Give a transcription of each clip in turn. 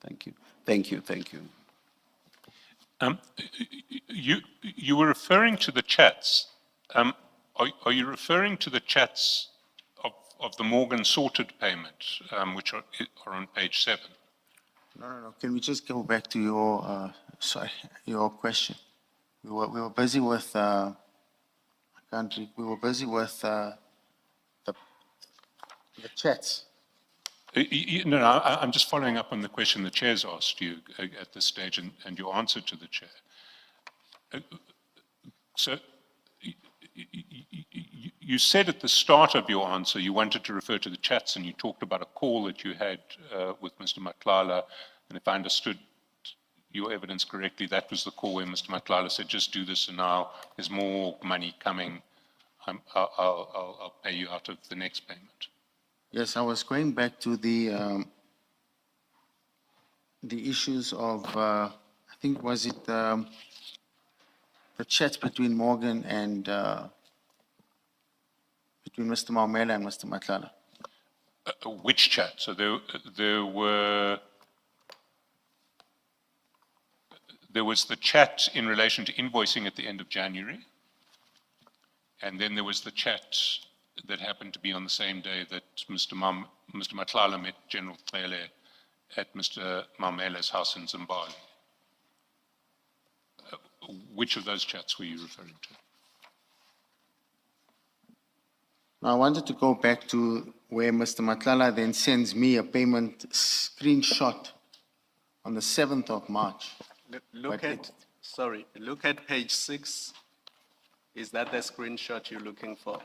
Thank you. Thank you. Thank you. You were referring to the chats. Are you referring to the chats of the Morgan sorted payment, which are on page 7? No. Can we just go back to your, your question? We were busy with, we were busy with the chats. No, I'm just following up on the question the chair's asked you at this stage and your answer to the chair. So you said at the start of your answer you wanted to refer to the chats, and you talked about a call that you had with Mr. Matlala, and if I understood your evidence correctly, that was the call where Mr. Matlala said, just do this and now there's more money coming, I'll pay you out of the next payment. Yes, I was going back to the issues of, I think, was it the chats between Morgan and between Mr. Maumela and Mr. Matlala? Which chat? So there was the chat in relation to invoicing at the end of January, and then there was the chat that happened to be on the same day that Mr. Matlala met General Tlele at Mr. Maumela's house in Zimbabwe. Which of those chats were you referring to? I wanted to go back to where Mr. Matlala then sends me a payment screenshot on the 7th of March. Look at page 6. Is that the screenshot you're looking for?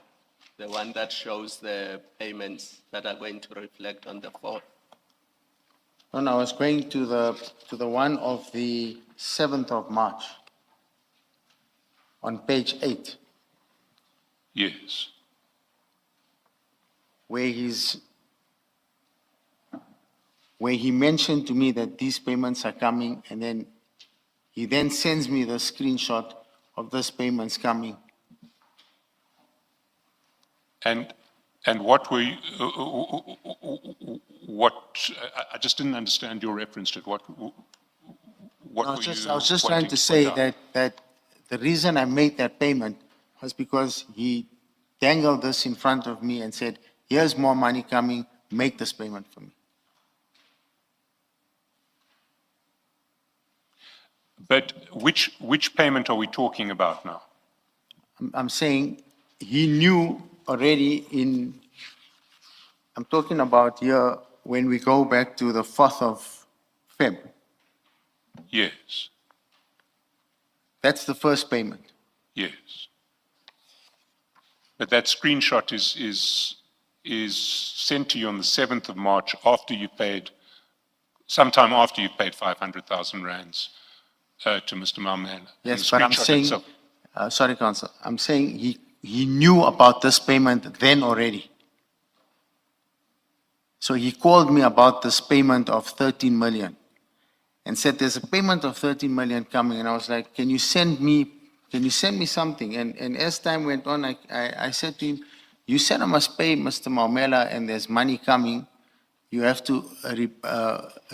The one that shows the payments that are going to reflect on the 4th? No, I was going to the one of the 7th of March on page 8. Yes. Where he mentioned to me that these payments are coming, and then he then sends me the screenshot of those payments coming. And what were you, I just didn't understand your reference to it. What I was just trying to say that the reason I made that payment was because he dangled this in front of me and said, here's more money coming, make this payment for me. But which payment are we talking about now? I'm saying he knew already I'm talking about here when we go back to the 4th of February. Yes. That's the first payment. Yes. But that screenshot is sent to you on the 7th of March after you paid, sometime after you paid 500,000 rands to Mr. Maumela. Yes, but I'm saying, sorry, Council, I'm saying he knew about this payment then already. So he called me about this payment of 13 million and said, there's a payment of 13 million coming. And I was like, can you send me something? And as time went on, I said to him, you said I must pay Mr. Maumela and there's money coming. You have to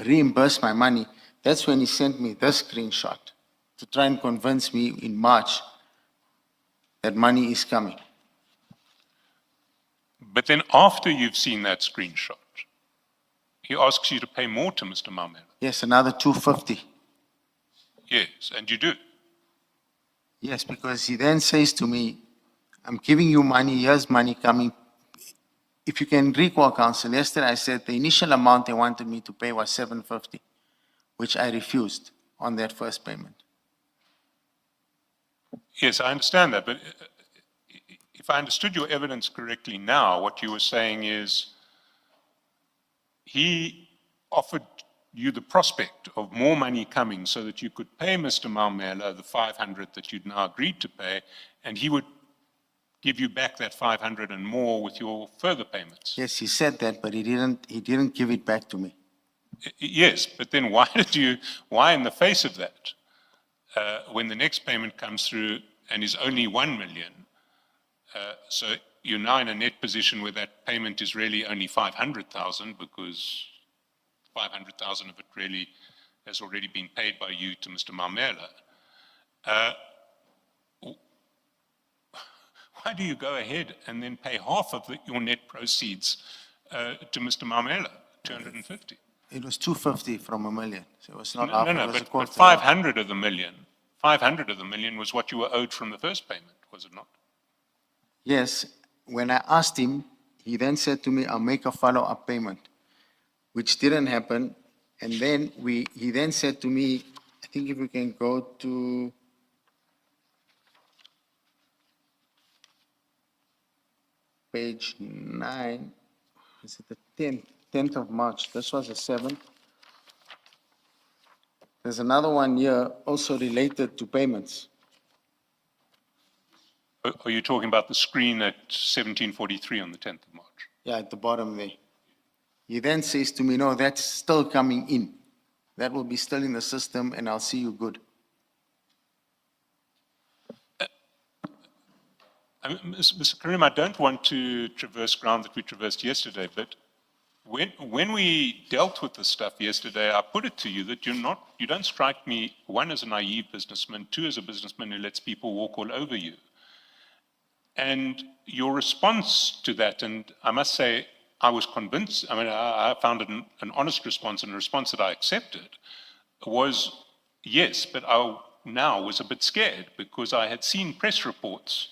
reimburse my money. That's when he sent me this screenshot to try and convince me in March that money is coming. But then after you've seen that screenshot, he asks you to pay more to Mr. Maumela. Yes, another 250. Yes, and you do. Yes, because he then says to me, I'm giving you money, here's money coming. If you can recall, Council, yesterday I said the initial amount they wanted me to pay was 750, which I refused on that first payment. Yes, I understand that, but if I understood your evidence correctly now, what you were saying is he offered you the prospect of more money coming so that you could pay Mr. Maumela the 500 that you'd now agreed to pay, and he would give you back that 500 and more with your further payments. Yes, he said that, but he didn't give it back to me. Yes, but then why in the face of that, when the next payment comes through and is only 1 million, so you're now in a net position where that payment is really only 500,000 because 500,000 of it really has already been paid by you to Mr. Maumela. Why do you go ahead and then pay half of your net proceeds to Mr. Maumela, 250? It was 250 from a million, so it was not No, half, no, it no, was a but quarter. 500 of the million, 500 of the million was what you were owed from the first payment, was it not? Yes, when I asked him, he then said to me, I'll make a follow-up payment, which didn't happen. And then he then said to me, I think if we can go to page 9, is it the 10th of March? This was the 7th. There's another one here also related to payments. Are you talking about the screen at 1743 on the 10th of March? Yeah, at the bottom there. He then says to me, no, that's still coming in. That will be still in the system and I'll see you good. Mr. Karim, I don't want to traverse ground that we traversed yesterday, but when we dealt with this stuff yesterday, I put it to you that you don't strike me, one, as a naive businessman, two, as a businessman who lets people walk all over you. And your response to that, and I must say, I was convinced, I mean, I found it an honest response and a response that I accepted, was yes, but I now was a bit scared because I had seen press reports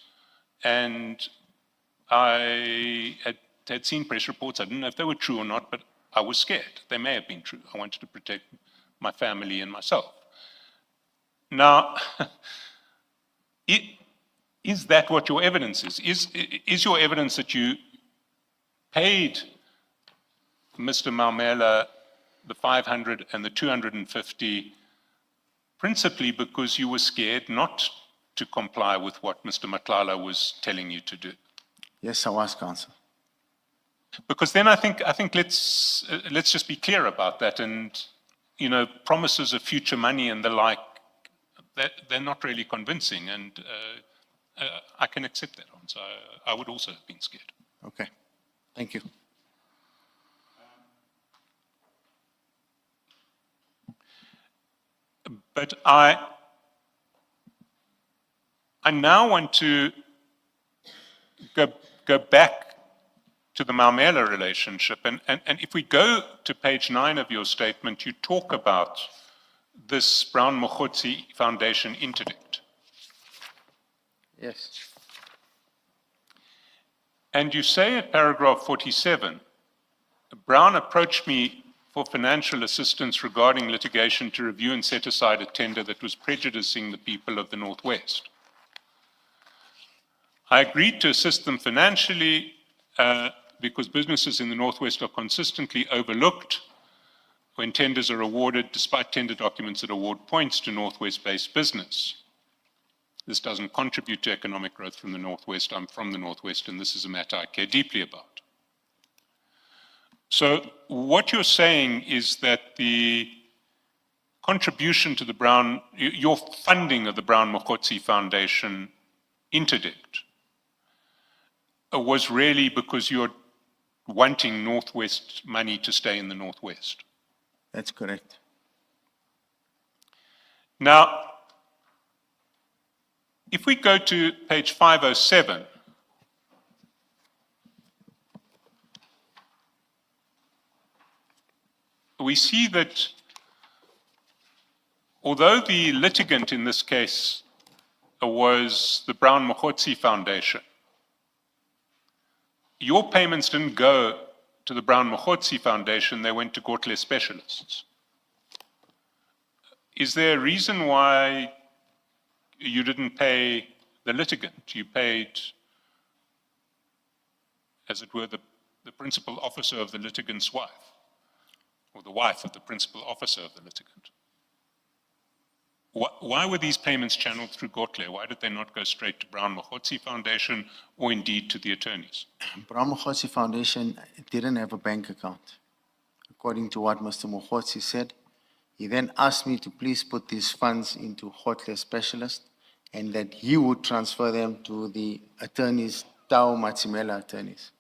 and I had seen press reports. I didn't know if they were true or not, but I was scared. They may have been true. I wanted to protect my family and myself. Now, is that what your evidence is? Is your evidence that you paid Mr. Maumela the 500 and the 250 principally because you were scared not to comply with what Mr. Matlala was telling you to do? Yes, I was, Council. Because then I think let's just be clear about that. And you know, promises of future money and the like, they're not really convincing. And I can accept that answer. I would also have been scared. Okay, thank you. But I now want to go back to the Maumela relationship. And if we go to page 9 of your statement, you talk about this Brown Mojosi Foundation interdict. Yes. And you say at paragraph 47, Brown approached me for financial assistance regarding litigation to review and set aside a tender that was prejudicing the people of the Northwest. I agreed to assist them financially because businesses in the Northwest are consistently overlooked when tenders are awarded, despite tender documents that award points to Northwest-based business. This doesn't contribute to economic growth from the Northwest. I'm from the Northwest, and this is a matter I care deeply about. So what you're saying is that the contribution to the Brown, your funding of the Brown Mojosi Foundation interdict was really because you're wanting Northwest money to stay in the Northwest. That's correct. Now, if we go to page 507, we see that although the litigant in this case was the Brown Mojosi Foundation, your payments didn't go to the Brown Mojosi Foundation, they went to Gottlieb Specialists. Is there a reason why you didn't pay the litigant? You paid, as it were, the principal officer of the litigant's wife, or the wife of the principal officer of the litigant. Why were these payments channeled through Gottlieb? Why did they not go straight to Brown Mojosi Foundation or indeed to the attorneys? Brown Mojosi Foundation didn't have a bank account, according to what Mr. Mojosi said. He then asked me to please put these funds into Gottlieb Specialist and that he would transfer them to the attorneys, Tau Maumela attorneys.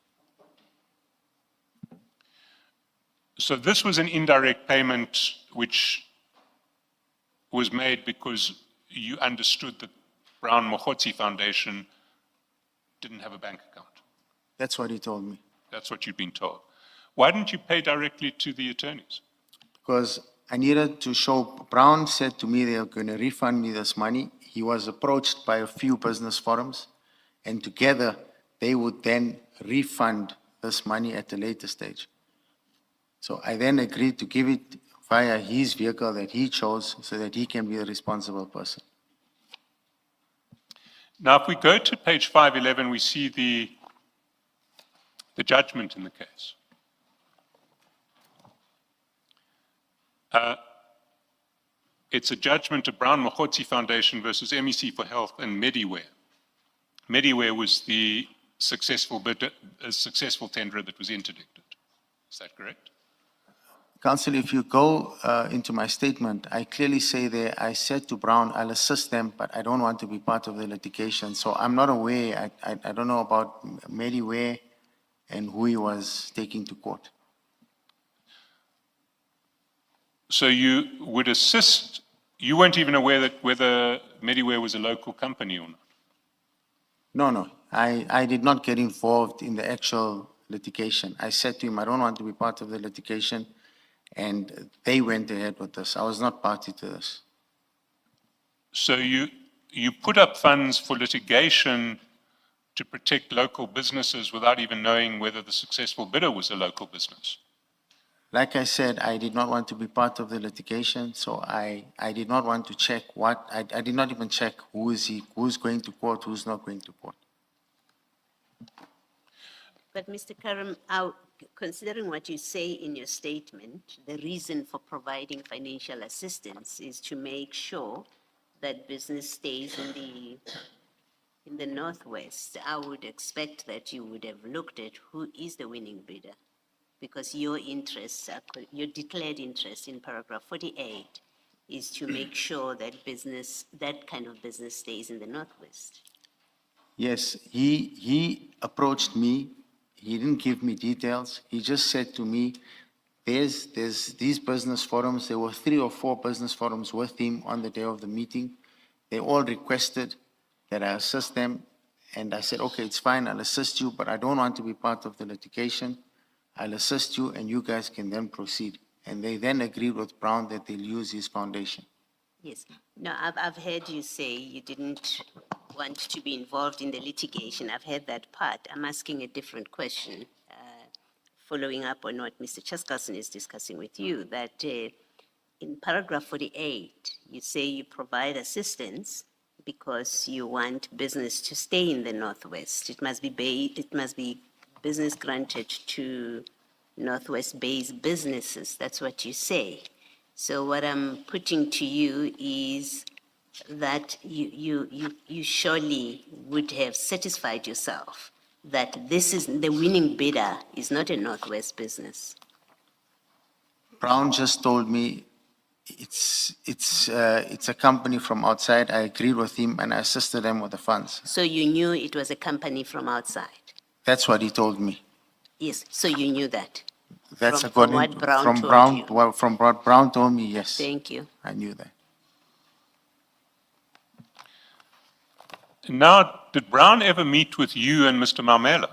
So this was an indirect payment which was made because you understood that Brown Mojosi Foundation didn't have a bank account. That's what he told me. That's what you've been told. Why didn't you pay directly to the attorneys? Because I needed to show, Brown said to me they are going to refund me this money. He was approached by a few business forums, and together they would then refund this money at a later stage. So I then agreed to give it via his vehicle that he chose so that he can be the responsible person. Now, if we go to page 511, we see the judgment in the case. It's a judgment of Brown Mojosi Foundation versus MEC for Health and Mediware. Mediware was the successful tenderer that was interdicted. Is that correct? Counsel, if you go into my statement, I clearly say there, I said to Brown, I'll assist them, but I don't want to be part of the litigation. So I'm not aware, I don't know about Mediware and who he was taking to court. So you would assist, you weren't even aware that whether Mediware was a local company or not? No, I did not get involved in the actual litigation. I said to him, I don't want to be part of the litigation, and they went ahead with this. I was not party to this. So you put up funds for litigation to protect local businesses without even knowing whether the successful bidder was a local business? Like I said, I did not want to be part of the litigation, so I did not want to check I did not even check who's going to court, who's not going to court. But Mr. Karim, considering what you say in your statement, the reason for providing financial assistance is to make sure that business stays in the Northwest. I would expect that you would have looked at who is the winning bidder, because your interests, your declared interest in paragraph 48 is to make sure that that kind of business stays in the Northwest. Yes, he approached me. He didn't give me details. He just said to me, there's these business forums. There were 3 or 4 business forums with him on the day of the meeting. They all requested that I assist them. And I said, okay, it's fine, I'll assist you, but I don't want to be part of the litigation. I'll assist you and you guys can then proceed. And they then agreed with Brown that they'll use his foundation. Yes. No, I've heard you say you didn't want to be involved in the litigation. I've heard that part. I'm asking a different question, following up on what Mr. Chaskalson is discussing with you, that in paragraph 48, you say you provide assistance because you want business to stay in the Northwest. It must be business granted to Northwest-based businesses. That's what you say. So what I'm putting to you is that you surely would have satisfied yourself that this is the winning bidder is not a Northwest business. Brown just told me it's a company from outside. I agreed with him and I assisted them with the funds. So you knew it was a company from outside? That's what he told me. Yes, so you knew that? That's From according what Brown from told Brown. you? Well, from what Brown told me, yes. Thank you. I knew that. Now, did Brown ever meet with you and Mr. Maumela?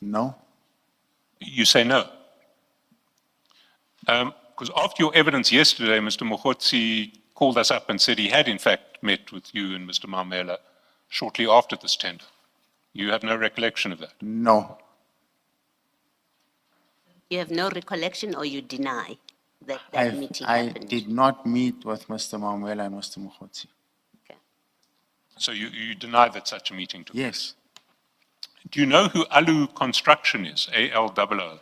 No. You say no. Because after your evidence yesterday, Mr. Mojosi called us up and said he had in fact met with you and Mr. Maumela shortly after this tender. You have no recollection of that? No. You have no recollection or you deny that that meeting I happened? did not meet with Mr. Maumela and Mr. Mojosi. Okay. So you deny that such a meeting took place? Yes. Do you know who ALU Construction is, ALOO?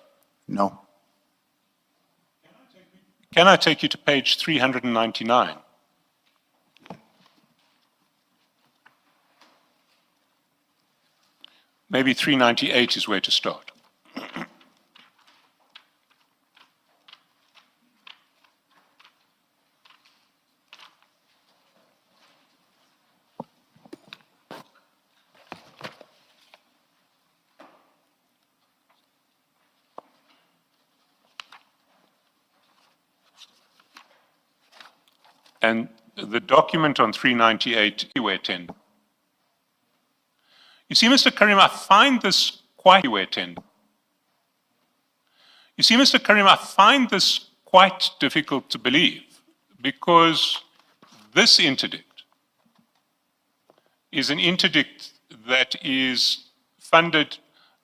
No. Can I take you to page 399? Maybe 398 is where to start. And the document on 398, anywhere tender. You see, Mr. Karim, I find this quite anywhere tender. You see, Mr. Karim, I find this quite difficult to believe because this interdict is an interdict that is funded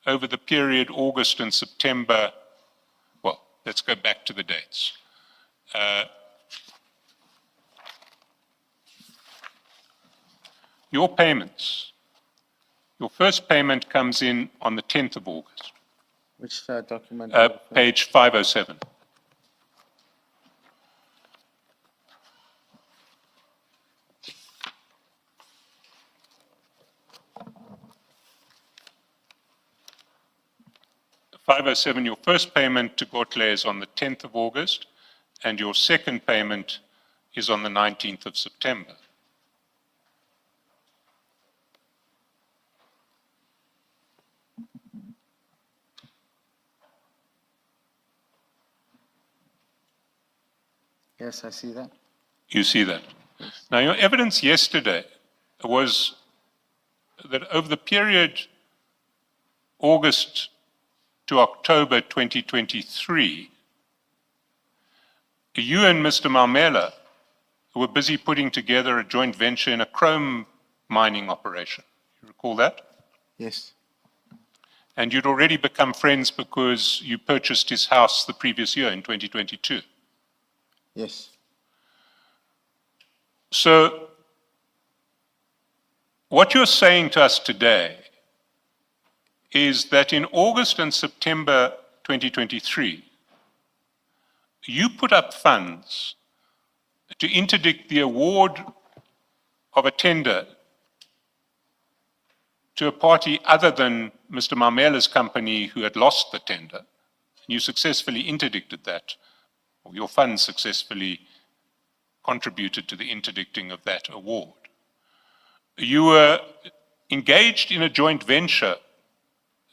over the period August and September. Well, let's go back to the dates. Your payments, your first payment comes in on the 10th of August. Which document? Page 507. Your first payment to Gotle is on the 10th of August, and your second payment is on the 19th of September. Yes, I see that. You see that. Now, your evidence yesterday was that over the period August to October 2023, you and Mr. Maumela were busy putting together a joint venture in a chrome mining operation. You recall that? Yes. And you'd already become friends because you purchased his house the previous year in 2022. Yes. So, what you're saying to us today is that in August and September 2023, you put up funds to interdict the award of a tender to a party other than Mr. Maumela's company who had lost the tender. You successfully interdicted that, or your funds successfully contributed to the interdicting of that award. You were engaged in a joint venture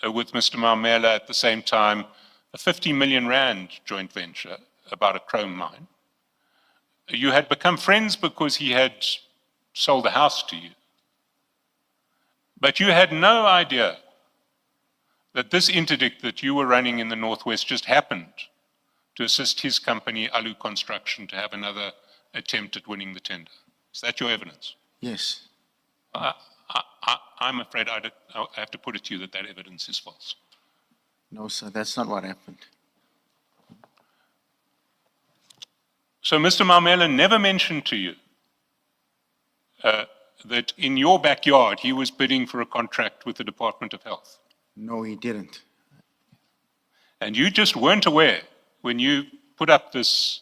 with Mr. Maumela at the same time, a 50 million rand joint venture about a chrome mine. You had become friends because he had sold the house to you. But you had no idea that this interdict that you were running in the Northwest just happened to assist his company, ALU Construction, to have another attempt at winning the tender. Is that your evidence? Yes. I'm afraid I have to put it to you that that evidence is false. No, sir, that's not what happened. So Mr. Maumela never mentioned to you that in your backyard he was bidding for a contract with the Department of Health. No, he didn't. And you just weren't aware when you put up this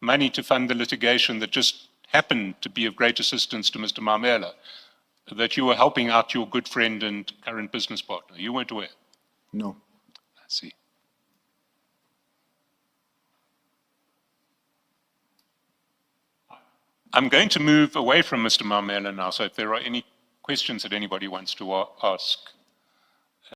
money to fund the litigation that just happened to be of great assistance to Mr. Maumela, that you were helping out your good friend and current business partner. You weren't aware? No. I see. I'm going to move away from Mr. Maumela now, so if there are any questions that anybody wants to ask,